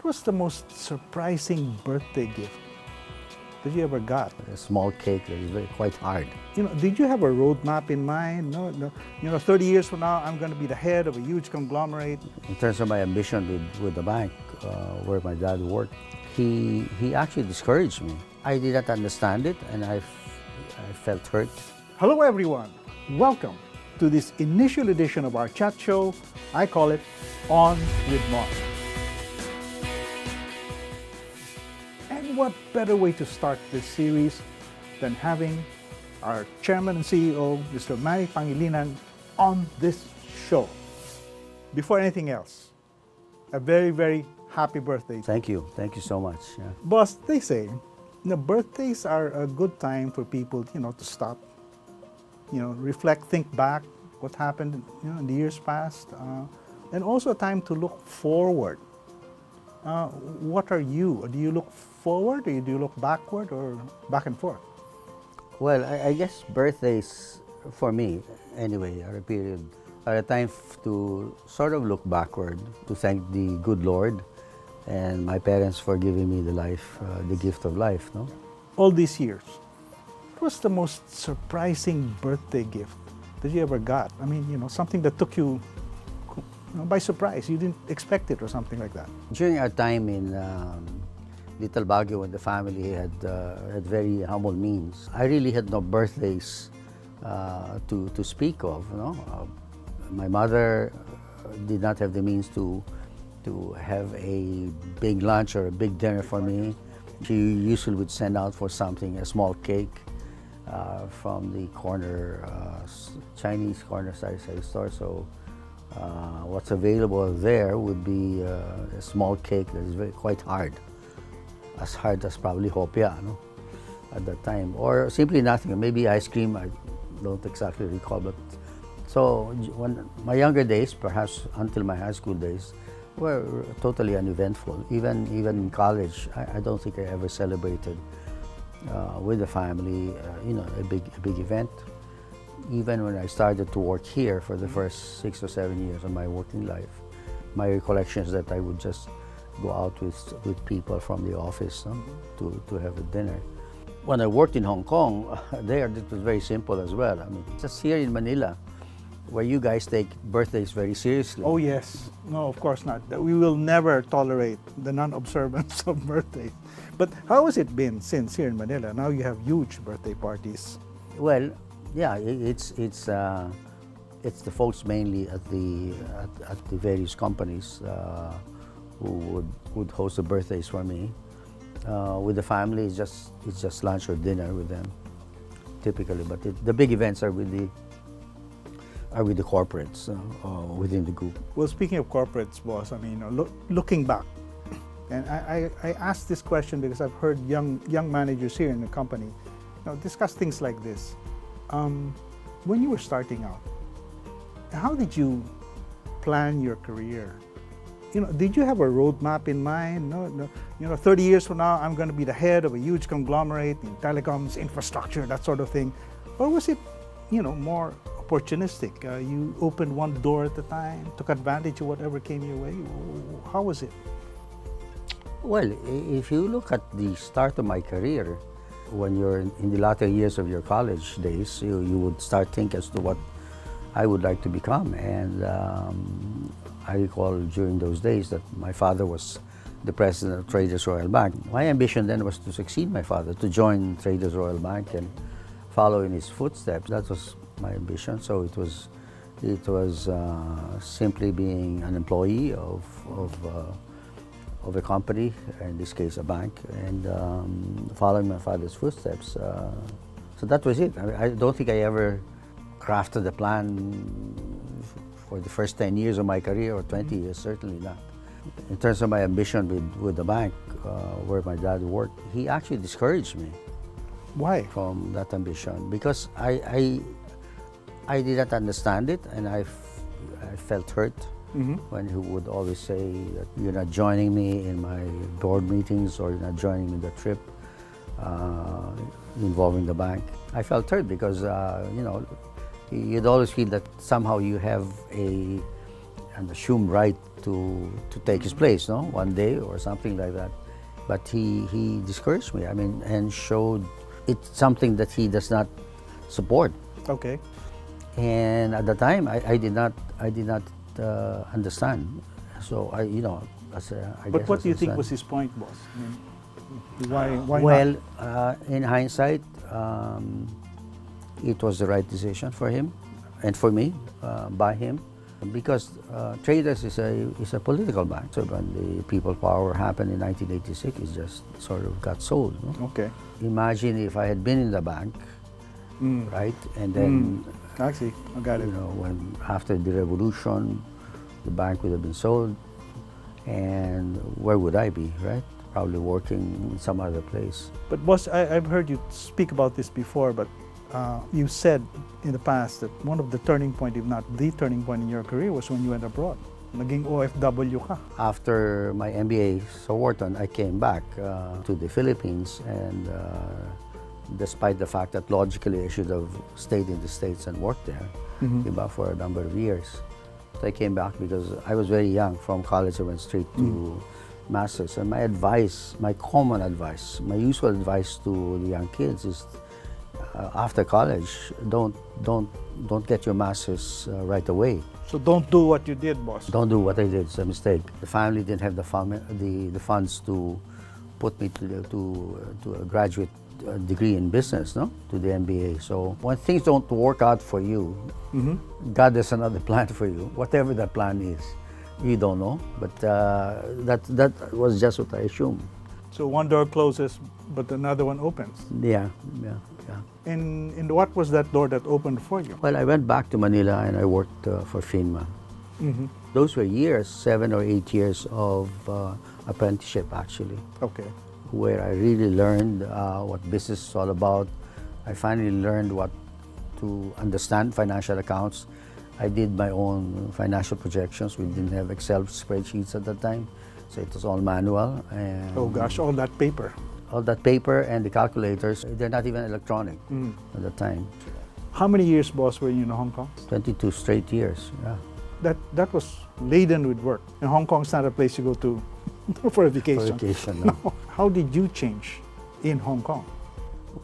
What was the most surprising birthday gift that you ever got? A small cake that is quite hard. Did you have a roadmap in mind? No. 30 years from now, I'm going to be the head of a huge conglomerate. In terms of my ambition with the bank, where my dad worked, he actually discouraged me. I did not understand it, and I felt hurt. Hello, everyone. Welcome to this initial edition of our chat show. I call it On with Mon. And what better way to start this series than having our chairman and CEO, Mr. Manny Pangilinan, on this show. Before anything else, a very, very happy birthday. Thank you. Thank you so much. Yeah. Boss, they say birthdays are a good time for people, to stop, reflect, think back what happened, in the years past, and also a time to look forward. What are you? Do you look forward, or do you look backward, or back and forth? Well, I guess birthdays, for me anyway, are a time to sort of look backward, to thank the good Lord and my parents for giving me the gift of life. No? All these years, what was the most surprising birthday gift that you ever got? I mean, something that took you by surprise. You didn't expect it or something like that. During our time in Little Baguio, when the family had very humble means, I really had no birthdays to speak of. My mother did not have the means to have a big lunch or a big dinner for me. She usually would send out for something, a small cake from the Chinese corner size store. So what's available there would be a small cake that is quite hard. As hard as probably hopia, at that time, or simply nothing, maybe ice cream. I don't exactly recall, but so when my younger days, perhaps until my high school days, were totally uneventful. Even in college, I don't think I ever celebrated with the family, a big event. Even when I started to work here for the first 6 or 7 years of my working life, my recollection is that I would just go out with people from the office to have a dinner. When I worked in Hong Kong, there it was very simple as well. I mean, just here in Manila, where you guys take birthdays very seriously. Oh yes, no, of course not. We will never tolerate the non-observance of birthdays. But how has it been since here in Manila? Now you have huge birthday parties. Well, yeah, it's the folks mainly at the various companies who would host the birthdays for me. With the family, it's just lunch or dinner with them, typically. But the big events are with the corporates within the group. Well, speaking of corporates, boss, I mean, looking back, and I asked this question because I've heard young managers here in the company, discuss things like this. When you were starting out, how did you plan your career? Did you have a roadmap in mind? No. 30 years from now, I'm going to be the head of a huge conglomerate in telecoms, infrastructure, that sort of thing. Or was it, more opportunistic? You opened one door at a time, took advantage of whatever came your way. How was it? Well, if you look at the start of my career, when you're in the latter years of your college days, you would start thinking as to what I would like to become. And I recall during those days that my father was the president of Traders Royal Bank. My ambition then was to succeed my father, to join Traders Royal Bank and follow in his footsteps. That was my ambition. So it was simply being an employee of a company, in this case a bank, and following my father's footsteps. So that was it. I don't think I ever crafted a plan for the first 10 years of my career, or 20 years, certainly not. In terms of my ambition with the bank, where my dad worked, he actually discouraged me. Why? From that ambition, because I did not understand it, and I felt hurt when he would always say that you're not joining me in my board meetings, or you're not joining me in the trip involving the bank. I felt hurt because you'd always feel that somehow you have a an assumed right to take his place, no, one day or something like that. But he discouraged me. I mean, and showed it's something that he does not support. Okay. And at the time, I did not understand. So I, you know, I But guess what as do you a think son- was his point, boss? I mean, why Well, not? in hindsight, it was the right decision for him and for me, by him, because Traders is a political bank. So when the People Power happened in 1986, it just sort of got sold. No? Okay. Imagine if I had been in the bank, right, and then Actually, I got it. you know, when after the revolution, the bank would have been sold, and where would I be, right? Probably working in some other place. But boss, I've heard you speak about this before, but you said in the past that one of the turning point, if not the turning point in your career, was when you went abroad. Naging OFW ka. After my MBA sa Wharton, I came back to the Philippines, and despite the fact that logically I should have stayed in the States and worked there, diba, for a number of years. So I came back because I was very young. From college, I went straight to masters. And my advice, my common advice, my usual advice to the young kids is, after college, don't get your masters right away. So don't do what you did, boss. Don't do what I did. It's a mistake. The family didn't have the funds to put me to a graduate degree in business, no, to the MBA. So when things don't work out for you, God has another plan for you. Whatever that plan is, you don't know. But that was just what I assumed. So one door closes, but another one opens. Yeah. And what was that door that opened for you? Well, I went back to Manila and I worked for FINMA. Those were years, 7 or 8 years of apprenticeship, actually, Okay. where I really learned what business is all about. I finally learned what to understand financial accounts. I did my own financial projections. We didn't have Excel spreadsheets at that time, so it was all manual. And Oh gosh, all that paper. all that paper and the calculators, they're not even electronic at the time. How many years, boss, were you in Hong Kong? 22 straight years, yeah. That was laden with work. And Hong Kong's not a place you go to for a vacation. For vacation, no. How did you change in Hong Kong?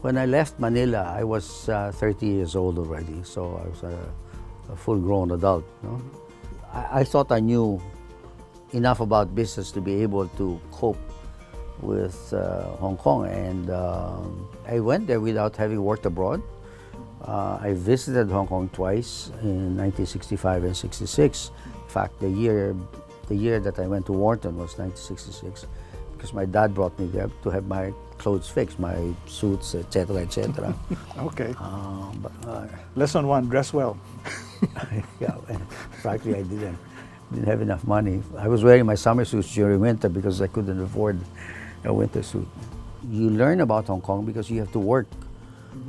When I left Manila, I was 30 years old already, so I was a full-grown adult. No? I thought I knew enough about business to be able to cope with Hong Kong, and I went there without having worked abroad. I visited Hong Kong twice in 1965 and 66. In fact, the year that I went to Wharton was 1966, because my dad brought me there to have my clothes fixed, my suits, etc., etc. Okay. But Lesson one, dress well. yeah, and frankly, I didn't have enough money. I was wearing my summer suits during winter because I couldn't afford a winter suit. You learn about Hong Kong because you have to work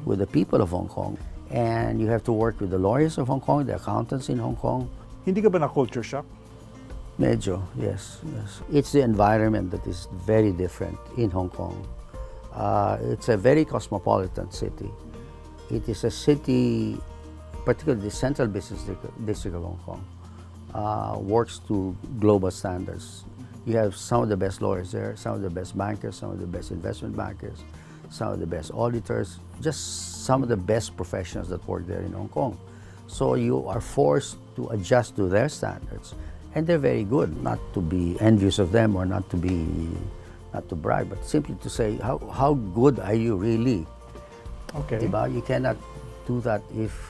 with the people of Hong Kong, and you have to work with the lawyers of Hong Kong, the accountants in Hong Kong. Hindi ka ba na culture shock? Medyo, yes. It's the environment that is very different in Hong Kong. It's a very cosmopolitan city. It is a city, particularly the central business district of Hong Kong, works to global standards. You have some of the best lawyers there, some of the best bankers, some of the best investment bankers, some of the best auditors, just some of the best professionals that work there in Hong Kong. So you are forced to adjust to their standards. And they're very good, not to be envious of them or not to brag, but simply to say, how good are you really? Okay. Diba? You cannot do that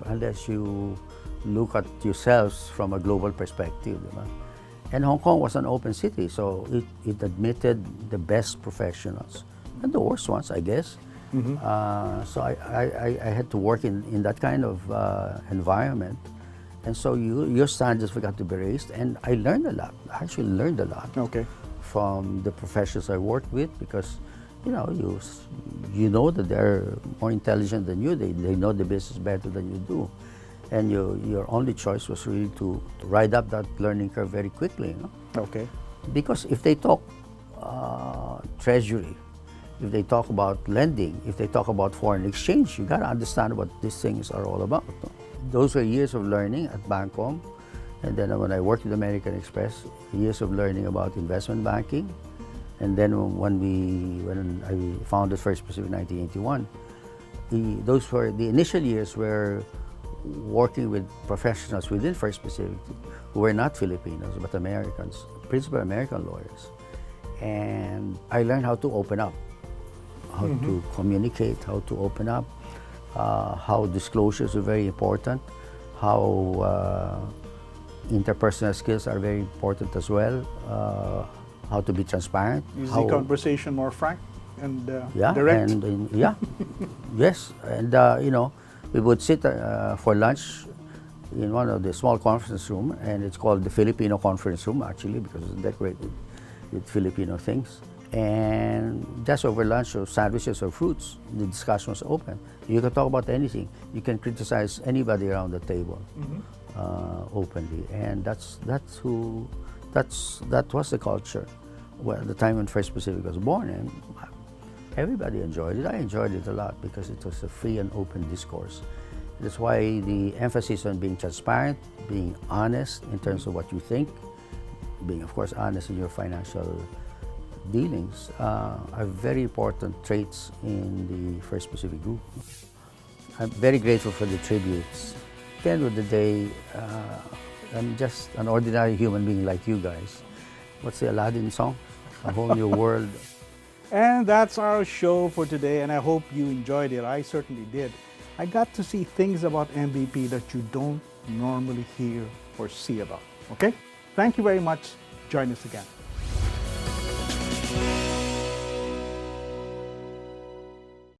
unless you look at yourselves from a global perspective. Diba? And Hong Kong was an open city, so it admitted the best professionals and the worst ones, I guess. So I had to work in that kind of environment. And so your standards got to be raised, and I learned a lot. I actually learned a lot from the professionals I worked with, because you know that they're more intelligent than you. They know the business better than you do, and your only choice was really to ride up that learning curve very quickly. You know? Okay. Because if they talk treasury, if they talk about lending, if they talk about foreign exchange, you got to understand what these things are all about. No? Those were years of learning at Bancom, And then when I worked with American Express, years of learning about investment banking. And then when I founded First Pacific in 1981, those were the initial years were working with professionals within First Pacific who were not Filipinos but Americans, principal American lawyers. And I learned how to open up, how to communicate, how to open up, how disclosures are very important, how interpersonal skills are very important as well, how to be transparent. Is the conversation more frank and yeah, direct? And yeah, yes. And you know, we would sit for lunch in one of the small conference room, and it's called the Filipino conference room actually because it's decorated with Filipino things. And just over lunch or sandwiches or fruits, the discussion was open. You can talk about anything. You can criticize anybody around the table openly, and that was the culture. Well, the time when First Pacific was born, and everybody enjoyed it. I enjoyed it a lot because it was a free and open discourse. That's why the emphasis on being transparent, being honest in terms of what you think, being, of course, honest in your financial dealings are very important traits in the First Pacific Group. I'm very grateful for the tributes. At the end of the day, I'm just an ordinary human being like you guys. What's the Aladdin song? A whole new world. And that's our show for today, and I hope you enjoyed it. I certainly did. I got to see things about MVP that you don't normally hear or see about. Okay? Thank you very much. Join us again.